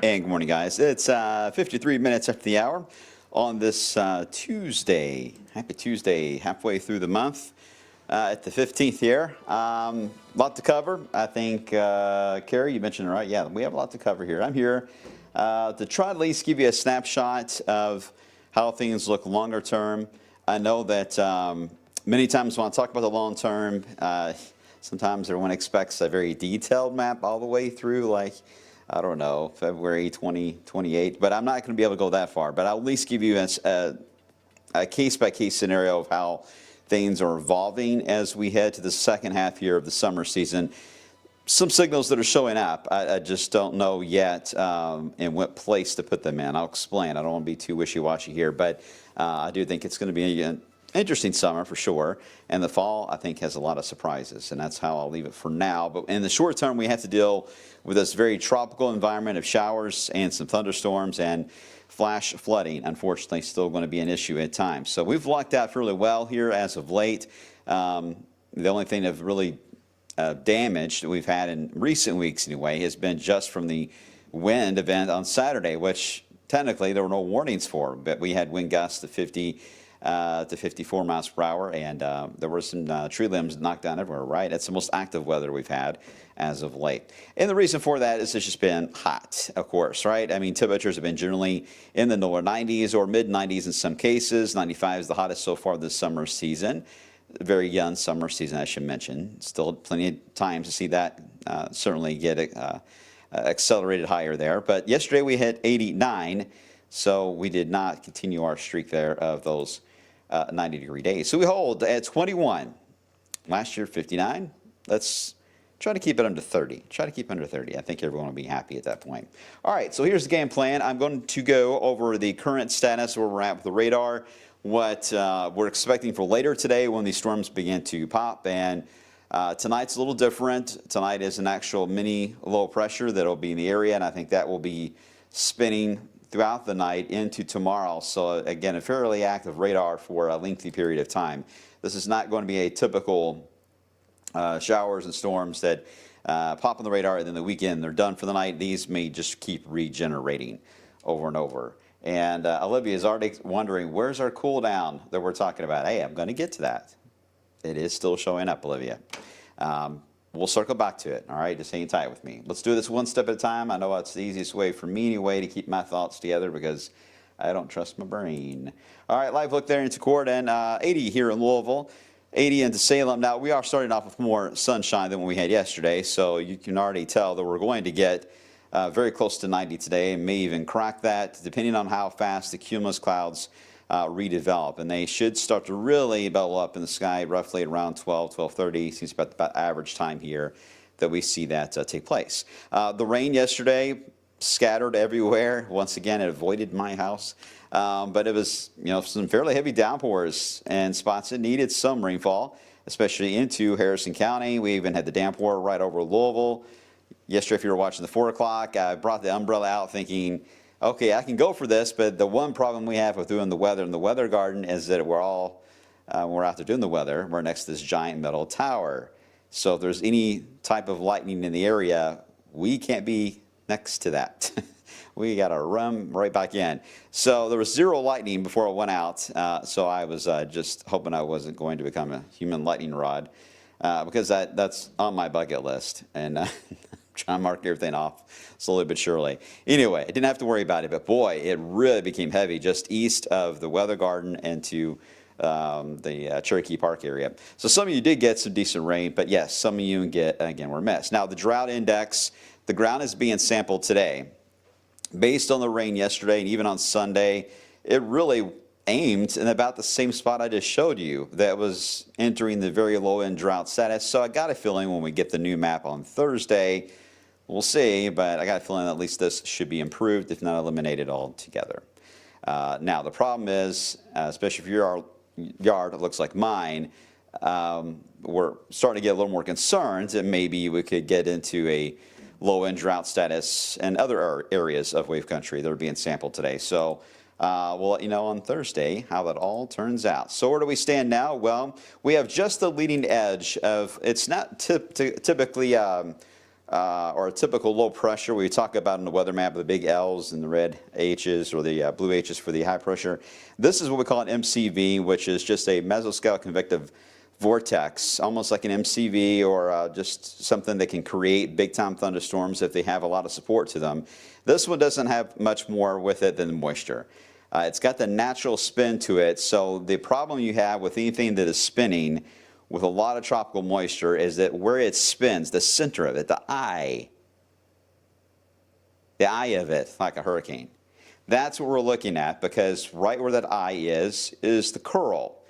And good morning, guys. It's 53 minutes after the hour on this Tuesday. Happy Tuesday, halfway through the month at the 15th here. Lot to cover. I think, Carrie, you mentioned it right. Yeah, we have a lot to cover here. I'm here to try at least give you a snapshot of how things look longer term. I know that many times when I talk about the long term, sometimes everyone expects a very detailed map all the way through, like, I don't know, February 2028, but I'm not going to be able to go that far. But I'll at least give you a case-by-case scenario of how things are evolving as we head to the second half here of the summer season. Some signals that are showing up, I just don't know yet in what place to put them in. I'll explain. I don't want to be too wishy-washy here, but I do think it's going to be an interesting summer for sure, and the fall I think has a lot of surprises, and that's how I'll leave it for now. But in the short term, we have to deal with this very tropical environment of showers and some thunderstorms, and flash flooding unfortunately still going to be an issue at times. So we've lucked out fairly well here as of late. The only thing of really damage that we've had in recent weeks anyway has been just from the wind event on Saturday, which technically there were no warnings for, but we had wind gusts to 50 to 54 miles per hour, and there were some tree limbs knocked down everywhere, right? That's the most active weather we've had as of late. And the reason for that is it's just been hot, of course, right? I mean, temperatures have been generally in the lower 90s or mid 90s in some cases. 95 is the hottest so far this summer season. Very young summer season, I should mention. Still plenty of time to see that certainly get accelerated higher there. But yesterday we hit 89, so we did not continue our streak there of those 90-degree days. So we hold at 21. Last year, 59. Let's try to keep it under 30. Try to keep under 30. I think everyone will be happy at that point. All right, so here's the game plan. I'm going to go over the current status where we're at with the radar, what we're expecting for later today when these storms begin to pop. And tonight's a little different. Tonight is an actual mini low pressure that will be in the area, and I think that will be spinning throughout the night into tomorrow. So again, a fairly active radar for a lengthy period of time. This is not going to be a typical showers and storms that pop on the radar and then the weekend they're done for the night. These may just keep regenerating over and over. And Olivia is already wondering, where's our cool down that we're talking about? Hey, I'm going to get to that. It is still showing up, Olivia. We'll circle back to it, all right? Just hang tight with me. Let's do this one step at a time. I know it's the easiest way for me anyway to keep my thoughts together because I don't trust my brain. All right, live look there into Court and 80 here in Louisville, 80 into Salem. Now, we are starting off with more sunshine than what we had yesterday, so you can already tell that we're going to get very close to 90 today and may even crack that depending on how fast the cumulus clouds redevelop, and they should start to really bubble up in the sky roughly around 12:30. Seems about average time here that we see that take place. The rain yesterday scattered everywhere. Once again, it avoided my house, but it was some fairly heavy downpours and spots that needed some rainfall, especially into Harrison County. We even had the downpour right over Louisville. Yesterday, if you were watching the 4 o'clock, I brought the umbrella out thinking, okay, I can go for this, but the one problem we have with doing the weather in the weather garden is that we're out there doing the weather, we're next to this giant metal tower. So if there's any type of lightning in the area, we can't be next to that. We got to run right back in. So there was zero lightning before I went out, so I was just hoping I wasn't going to become a human lightning rod because that's on my bucket list. And trying to mark everything off slowly but surely. Anyway, I didn't have to worry about it, but boy, it really became heavy just east of the weather garden and to the Cherokee Park area. So some of you did get some decent rain, but yes, some of you were missed. Now, the drought index, the ground is being sampled today. Based on the rain yesterday and even on Sunday, it really aimed in about the same spot I just showed you that was entering the very low end drought status. So I got a feeling when we get the new map on Thursday, we'll see, but I got a feeling at least this should be improved, if not eliminated altogether. Now, the problem is, especially if your yard looks like mine, we're starting to get a little more concerned that maybe we could get into a low-end drought status and other areas of wave country that are being sampled today. So we'll let you know on Thursday how that all turns out. So where do we stand now? Well, we have just the leading edge of, it's not typically or a typical low pressure we talk about in the weather map, the big L's and the red H's, or the blue H's for the high pressure. This is what we call an MCV, which is just a mesoscale convective vortex, almost like an MCV, or just something that can create big-time thunderstorms if they have a lot of support to them. This one doesn't have much more with it than the moisture. It's got the natural spin to it, so the problem you have with anything that is spinning with a lot of tropical moisture is that where it spins, the center of it, the eye of it, like a hurricane. That's what we're looking at, because right where that eye is the curl.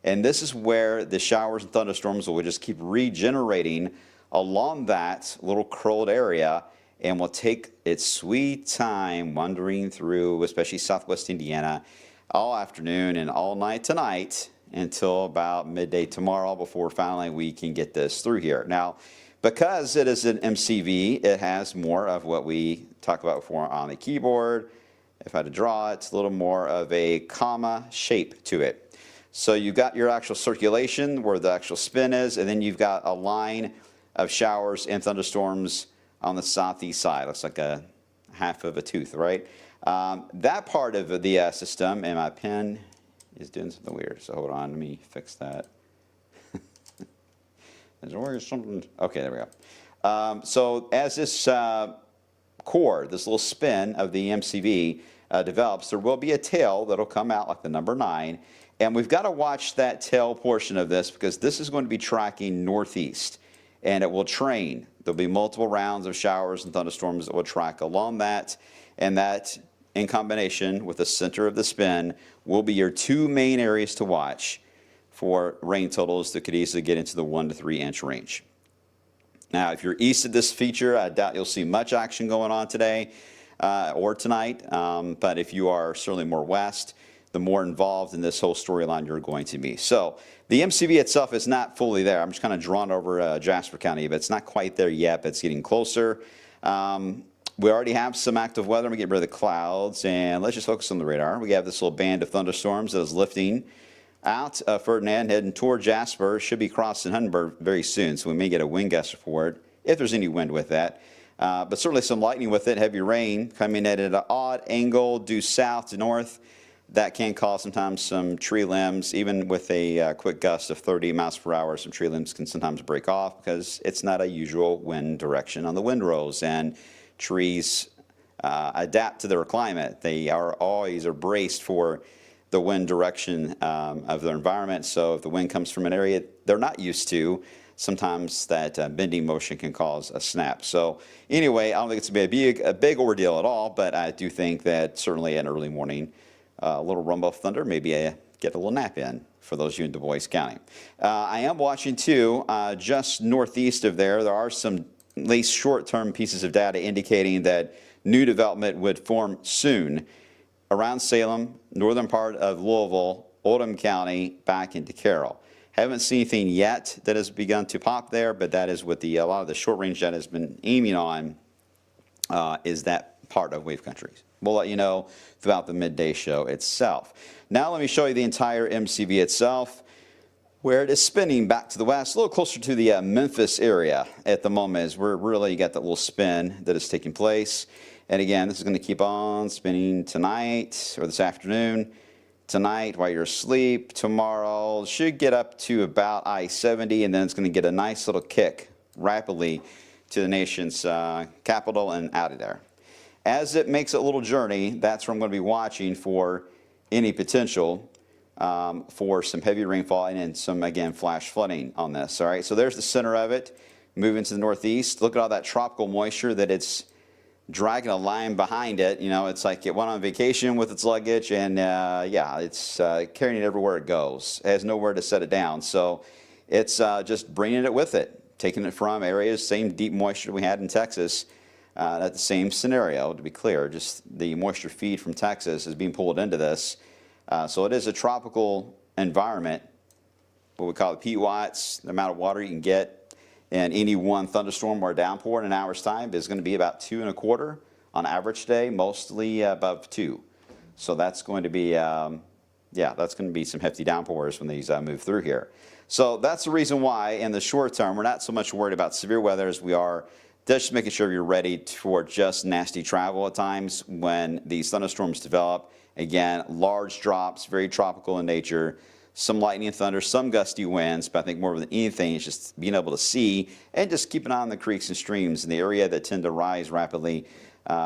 And this is where the showers and thunderstorms will just keep regenerating along that little curled area, and will take its sweet time wandering through, especially southwest Indiana, all afternoon and all night tonight until about midday tomorrow, before finally we can get this through here. Now, because it is an MCV, it has more of what we talked about before on the keyboard. If I had to draw it, it's a little more of a comma shape to it. So you've got your actual circulation where the actual spin is, and then you've got a line of showers and thunderstorms on the southeast side. Looks like a half of a tooth, right? That part of the system, and my pen is doing something weird, so hold on, let me fix that. There's always something. Okay, there we go. So as this core, this little spin of the MCV develops, there will be a tail that'll come out like the number 9. And we've got to watch that tail portion of this, because this is going to be tracking northeast, and it will train. There'll be multiple rounds of showers and thunderstorms that will track along that, and that in combination with the center of the spin will be your 2 main areas to watch for rain totals that could easily get into the 1 to 3 inch range. Now, if you're east of this feature, I doubt you'll see much action going on today or tonight, but if you are certainly more west, the more involved in this whole storyline you're going to be. So the MCV itself is not fully there. I'm just kind of drawn over Jasper County, but it's not quite there yet, but it's getting closer. We already have some active weather. I'm going to get rid of the clouds, and let's just focus on the radar. We have this little band of thunderstorms that is lifting out of Ferdinand, heading toward Jasper. Should be crossing Hundenburg very soon, so we may get a wind gust report, if there's any wind with that. But certainly some lightning with it, heavy rain coming at an odd angle due south to north. That can cause sometimes some tree limbs, even with a quick gust of 30 miles per hour. Some tree limbs can sometimes break off because it's not a usual wind direction on the windrows, and trees adapt to their climate. They are always braced for the wind direction of their environment. So if the wind comes from an area they're not used to, sometimes that bending motion can cause a snap. So anyway, I don't think it's going to be a big ordeal at all, but I do think that certainly an early morning, a little rumble of thunder, maybe get a little nap in for those of you in Du Bois County. I am watching too, just northeast of there are some at least short-term pieces of data indicating that new development would form soon around Salem, northern part of Louisville, Oldham County, back into Carroll. Haven't seen anything yet that has begun to pop there, but that is what a lot of the short-range data has been aiming on, is that part of wave country. We'll let you know throughout the midday show itself. Now let me show you the entire MCV itself, where it is spinning back to the west, a little closer to the Memphis area at the moment, as we're really got that little spin that is taking place. And again, this is going to keep on spinning tonight or this afternoon, tonight while you're asleep. Tomorrow should get up to about I-70, and then it's going to get a nice little kick rapidly to the nation's capital and out of there. As it makes a little journey, that's where I'm going to be watching for any potential for some heavy rainfall and then some, again, flash flooding on this. All right, so there's the center of it, moving to the northeast. Look at all that tropical moisture that it's dragging a line behind it. You know, it's like it went on vacation with its luggage, and yeah, it's carrying it everywhere it goes. It has nowhere to set it down, so it's just bringing it with it, taking it from areas, same deep moisture we had in Texas. That's the same scenario, to be clear. Just the moisture feed from Texas is being pulled into this. So it is a tropical environment, what we call the P watts. The amount of water you can get in any one thunderstorm or downpour in an hour's time is going to be about 2.25 on average today, mostly above 2. So that's going to be, yeah, that's going to be some hefty downpours when these move through here. So that's the reason why in the short term we're not so much worried about severe weather as we are just making sure you're ready for just nasty travel at times when these thunderstorms develop. Again, large drops, very tropical in nature, some lightning and thunder, some gusty winds, but I think more than anything is just being able to see and just keep an eye on the creeks and streams in the area that tend to rise rapidly.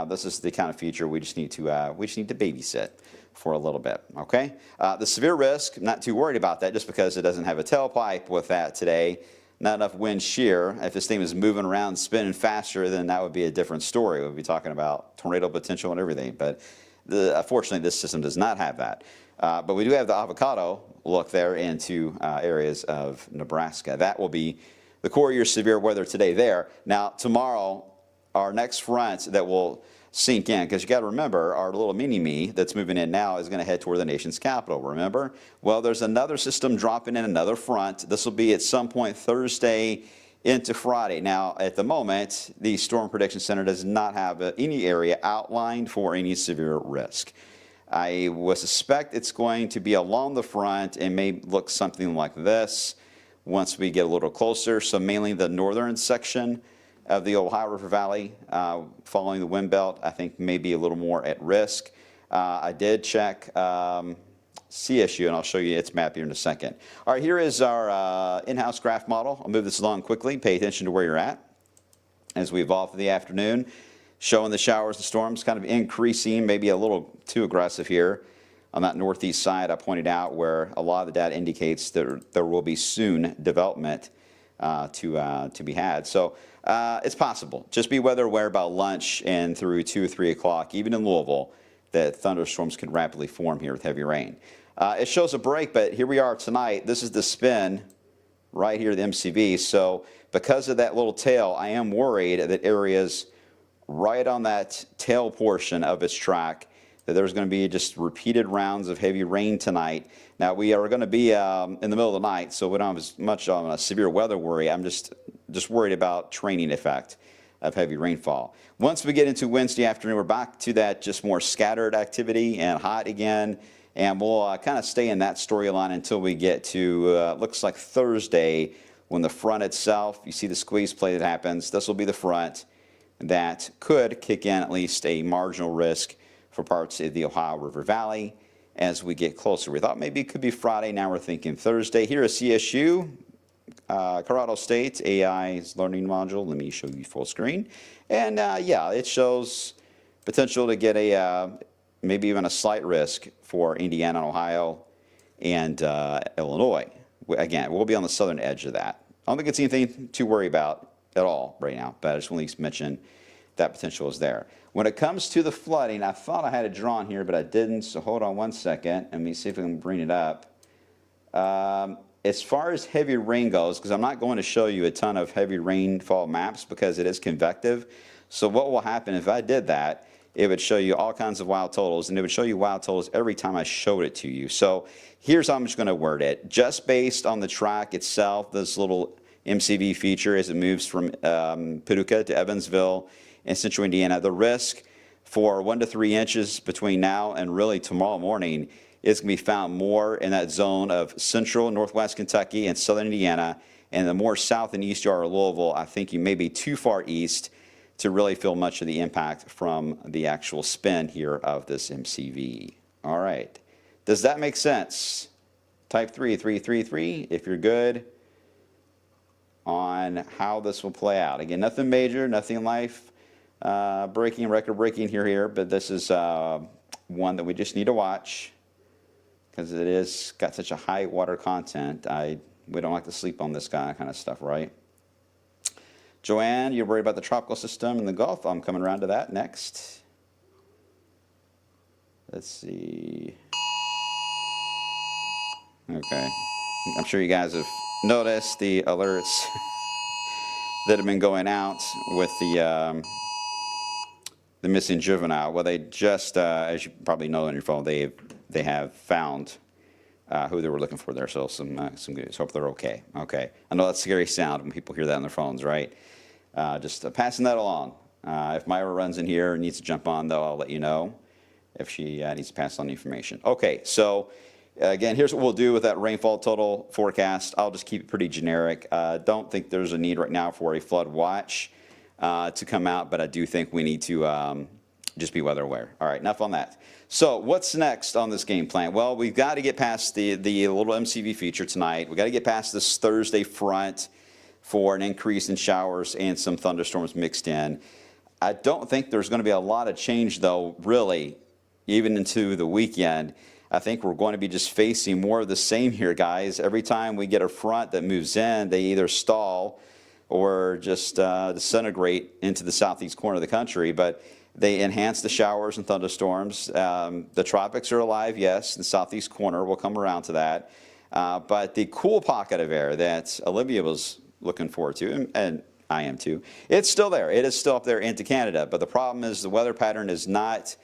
This is the kind of feature we just need to babysit for a little bit, okay? The severe risk, not too worried about that just because it doesn't have a tailpipe with that today. Not enough wind shear. If this thing is moving around, spinning faster, then that would be a different story. We'd be talking about tornado potential and everything. But unfortunately, this system does not have that. But we do have the avocado look there into areas of Nebraska. That will be the core of your severe weather today there. Now, tomorrow, our next front that will sink in, because you got to remember, our little mini-me that's moving in now is going to head toward the nation's capital, remember? Well, there's another system dropping in, another front. This will be at some point Thursday into Friday. Now, at the moment, the Storm Prediction Center does not have any area outlined for any severe risk. I would suspect it's going to be along the front and may look something like this once we get a little closer. So mainly the northern section of the Ohio River Valley following the wind belt, I think may be a little more at risk. I did check CSU, and I'll show you its map here in a second. All right, here is our in-house graph model. I'll move this along quickly. Pay attention to where you're at as we evolve through the afternoon, showing the showers and storms kind of increasing, maybe a little too aggressive here. On that northeast side, I pointed out where a lot of the data indicates that there will be soon development to be had. So it's possible. Just be weather aware about lunch and through 2 or 3 o'clock, even in Louisville, that thunderstorms could rapidly form here with heavy rain. It shows a break, but here we are tonight. This is the spin right here, the MCV. So because of that little tail, I am worried that areas right on that tail portion of its track, that there's going to be just repeated rounds of heavy rain tonight. Now, we are going to be in the middle of the night, so we don't have as much on a severe weather worry. I'm just worried about training effect of heavy rainfall. Once we get into Wednesday afternoon, we're back to that just more scattered activity and hot again, and we'll kind of stay in that storyline until we get to, looks like Thursday, when the front itself, you see the squeeze play that happens, this will be the front that could kick in at least a marginal risk for parts of the Ohio River Valley as we get closer. We thought maybe it could be Friday. Now we're thinking Thursday. Here is CSU, Colorado State AI's learning module. Let me show you full screen. And yeah, it shows potential to get a maybe even a slight risk for Indiana and Ohio and Illinois. Again, we'll be on the southern edge of that. I don't think it's anything to worry about at all right now, but I just want to at least mention that potential is there. When it comes to the flooding, I thought I had it drawn here, but I didn't, so hold on one second. Let me see if I can bring it up. As far as heavy rain goes, because I'm not going to show you a ton of heavy rainfall maps because it is convective, so what will happen if I did that, it would show you all kinds of wild totals, and it would show you wild totals every time I showed it to you. So here's how I'm just going to word it. Just based on the track itself, this little MCV feature as it moves from Paducah to Evansville in central Indiana, the risk for 1 to 3 inches between now and really tomorrow morning is going to be found more in that zone of central and northwest Kentucky and southern Indiana. And the more south and east you are of Louisville, I think you may be too far east to really feel much of the impact from the actual spin here of this MCV. All right. Does that make sense? Type 3333 if you're good on how this will play out. Again, nothing major, nothing life breaking, record breaking here, but this is one that we just need to watch because it is got such a high water content. We don't like to sleep on this kind of stuff, right? Joanne, you're worried about the tropical system in the Gulf. I'm coming around to that next. Let's see. Okay. I'm sure you guys have noticed the alerts that have been going out with the missing juvenile. Well, they just, as you probably know on your phone, they have found who they were looking for there. So some good news. Hope they're okay. Okay. I know that's a scary sound when people hear that on their phones, right? Just passing that along. If Myra runs in here and needs to jump on, though, I'll let you know if she needs to pass on the information. Okay, so again, here's what we'll do with that rainfall total forecast. I'll just keep it pretty generic. Don't think there's a need right now for a flood watch. to come out, but I do think we need to just be weather aware. All right, enough on that. So what's next on this game plan? Well, we've got to get past the little MCV feature tonight. We've got to get past this Thursday front for an increase in showers and some thunderstorms mixed in. I don't think there's going to be a lot of change, though, really, even into the weekend. I think we're going to be just facing more of the same here, guys. Every time we get a front that moves in, they either stall or just disintegrate into the southeast corner of the country. But they enhance the showers and thunderstorms. The tropics are alive, yes. The southeast corner, we'll come around to that. But the cool pocket of air that Olivia was looking forward to, and I am too, it's still there. It is still up there into Canada. But the problem is the weather pattern is not,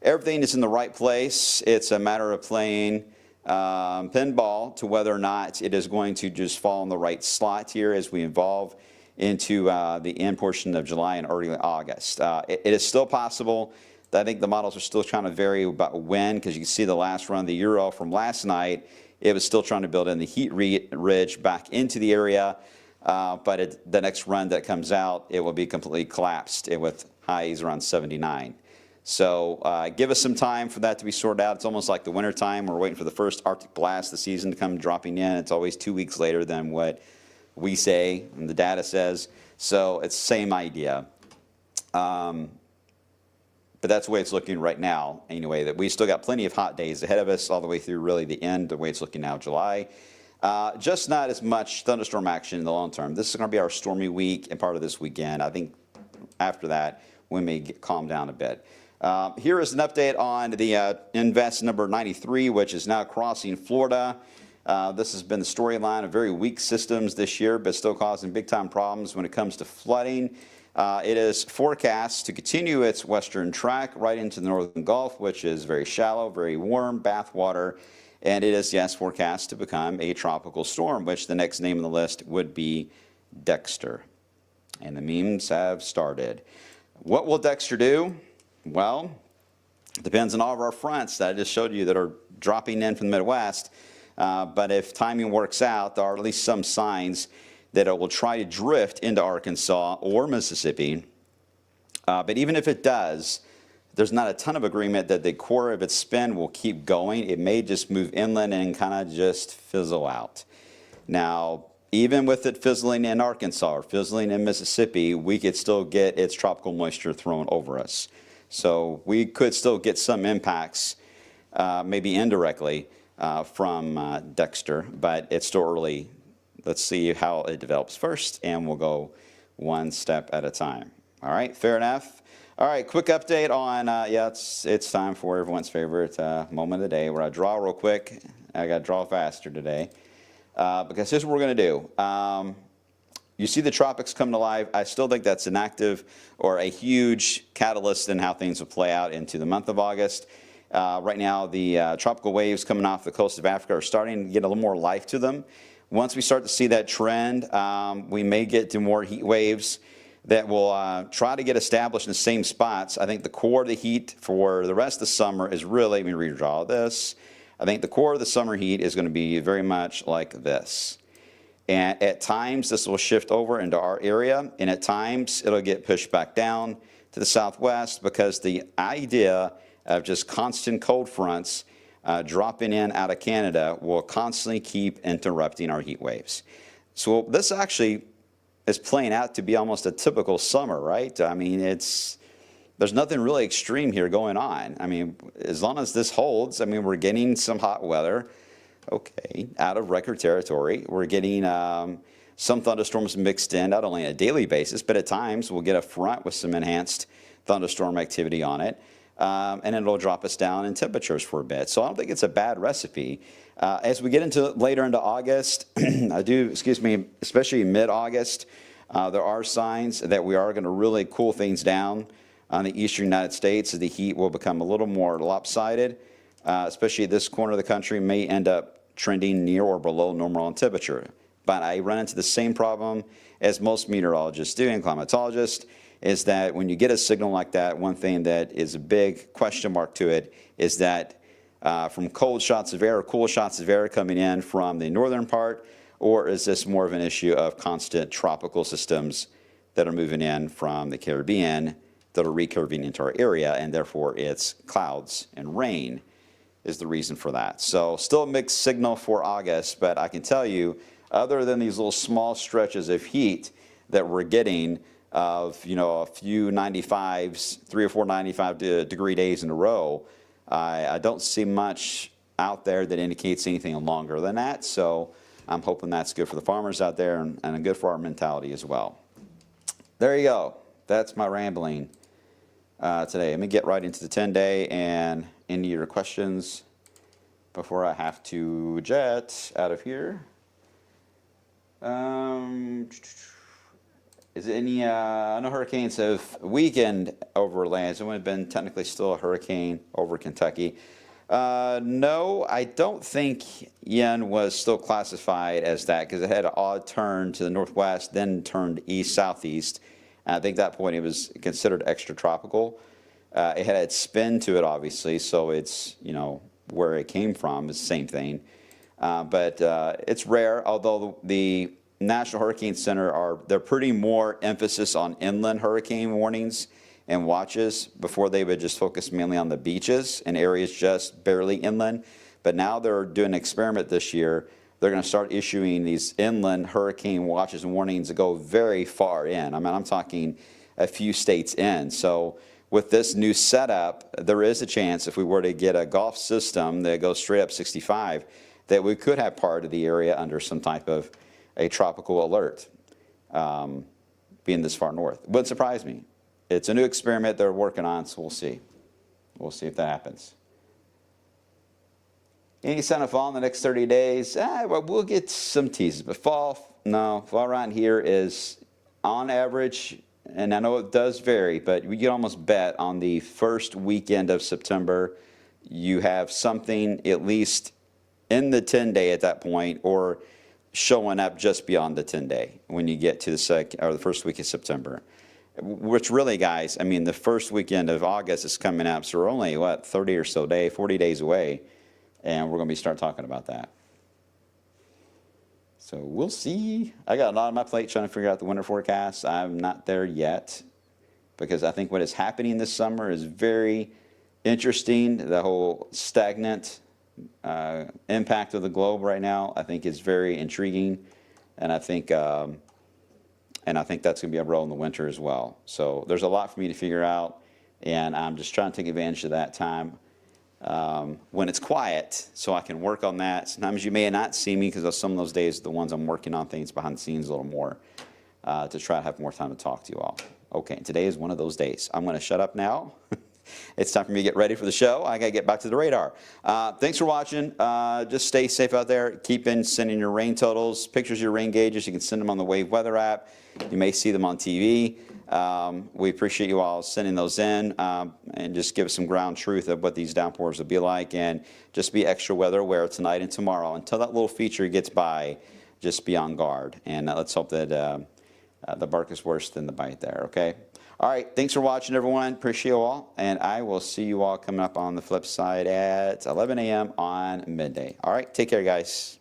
everything is in the right place. It's a matter of playing pinball to whether or not it is going to just fall in the right slot here as we evolve into the end portion of July and early August. It is still possible. I think the models are still trying to vary about when, because you can see the last run of the Euro from last night, it was still trying to build in the heat ridge back into the area, but the next run that comes out, it will be completely collapsed with highs around 79. So give us some time for that to be sorted out. It's almost like the winter time. We're waiting for the first Arctic blast of the season to come dropping in. It's always 2 weeks later than what we say and the data says. So it's the same idea. But that's the way it's looking right now anyway, that we still got plenty of hot days ahead of us all the way through really the end, the way it's looking now, July. Just not as much thunderstorm action in the long term. This is going to be our stormy week and part of this weekend. I think after that, we may calm down a bit. Here is an update on the Invest number 93, which is now crossing Florida. This has been the storyline of very weak systems this year, but still causing big-time problems when it comes to flooding. It is forecast to continue its western track right into the northern Gulf, which is very shallow, very warm, bath water, and it is, yes, forecast to become a tropical storm, which the next name on the list would be Dexter. And the memes have started. What will Dexter do? Well, it depends on all of our fronts that I just showed you that are dropping in from the Midwest. But if timing works out, there are at least some signs that it will try to drift into Arkansas or Mississippi. But even if it does, there's not a ton of agreement that the core of its spin will keep going. It may just move inland and kind of just fizzle out. Now, even with it fizzling in Arkansas or fizzling in Mississippi, we could still get its tropical moisture thrown over us. So we could still get some impacts, maybe indirectly, from Dexter, but it's still early. Let's see how it develops first, and we'll go one step at a time. All right, fair enough. All right, quick update on, yeah, it's time for everyone's favorite moment of the day where I draw real quick. I got to draw faster today because here's what we're going to do. You see the tropics coming to life. I still think that's an active or a huge catalyst in how things will play out into the month of August. Right now, the tropical waves coming off the coast of Africa are starting to get a little more life to them. Once we start to see that trend, we may get to more heat waves that will try to get established in the same spots. I think the core of the heat for the rest of the summer is really, let me redraw this. I think the core of the summer heat is going to be very much like this. And at times, this will shift over into our area, and at times, it'll get pushed back down to the southwest because the idea of just constant cold fronts dropping in out of Canada will constantly keep interrupting our heat waves. So this actually is playing out to be almost a typical summer, right? I mean, there's nothing really extreme here going on. I mean, as long as this holds, I mean, we're getting some hot weather, okay, out of record territory. We're getting some thunderstorms mixed in, not only on a daily basis, but at times we'll get a front with some enhanced thunderstorm activity on it. And it'll drop us down in temperatures for a bit. So I don't think it's a bad recipe. As we get into later into August, especially mid-August, there are signs that we are going to really cool things down on the eastern United States. The heat will become a little more lopsided, especially this corner of the country may end up trending near or below normal in temperature. But I run into the same problem as most meteorologists do and climatologists, is that when you get a signal like that, one thing that is a big question mark to it is that from cold shots of air or cool shots of air coming in from the northern part, or is this more of an issue of constant tropical systems that are moving in from the Caribbean that are recurving into our area, and therefore it's clouds and rain is the reason for that. So still a mixed signal for August, but I can tell you, other than these little small stretches of heat that we're getting of, you know, a few 95s, 3 or 4 95-degree days in a row, I don't see much out there that indicates anything longer than that. So I'm hoping that's good for the farmers out there and good for our mentality as well. There you go. That's my rambling today. Let me get right into the 10-day and into your questions before I have to jet out of here. Is it any, I know hurricanes have weakened over lands. It would have been technically still a hurricane over Kentucky. No, I don't think Ian was still classified as that because it had an odd turn to the northwest, then turned east-southeast. I think at that point it was considered extratropical. It had its spin to it, obviously, so it's, you know, where it came from is the same thing. But it's rare, although the National Hurricane Center they're putting more emphasis on inland hurricane warnings and watches. Before they would just focus mainly on the beaches and areas just barely inland. But now they're doing an experiment this year. They're going to start issuing these inland hurricane watches and warnings that go very far in. I mean, I'm talking a few states in. So with this new setup, there is a chance if we were to get a Gulf system that goes straight up 65, that we could have part of the area under some type of a tropical alert, being this far north. It wouldn't surprise me. It's a new experiment they're working on, so we'll see. We'll see if that happens. Any sign of fall in the next 30 days? Well, we'll get some teases, but fall around here is on average, and I know it does vary, but we can almost bet on the first weekend of September, you have something at least in the 10-day at that point, or showing up just beyond the 10-day when you get to the first week of September. Which really, guys, I mean, the first weekend of August is coming up, so we're only, 30 or so days, 40 days away, and we're going to start talking about that. So we'll see. I got a lot on my plate trying to figure out the winter forecast. I'm not there yet because I think what is happening this summer is very interesting. The whole stagnant impact of the globe right now, I think, is very intriguing, and I think that's going to be a role in the winter as well. So there's a lot for me to figure out, and I'm just trying to take advantage of that time when it's quiet so I can work on that. Sometimes you may not see me because some of those days are the ones I'm working on things behind the scenes a little more to try to have more time to talk to you all. Okay, today is one of those days. I'm going to shut up now. It's time for me to get ready for the show. I got to get back to the radar. Thanks for watching. Just stay safe out there. Keep sending your rain totals, pictures of your rain gauges. You can send them on the Wave Weather app. You may see them on TV. We appreciate you all sending those in and just give us some ground truth of what these downpours will be like, and just be extra weather aware tonight and tomorrow. Until that little feature gets by, just be on guard. And let's hope that the bark is worse than the bite there, okay? All right, thanks for watching, everyone. Appreciate you all, and I will see you all coming up on the flip side at 11 a.m. on midday. All right, take care, guys.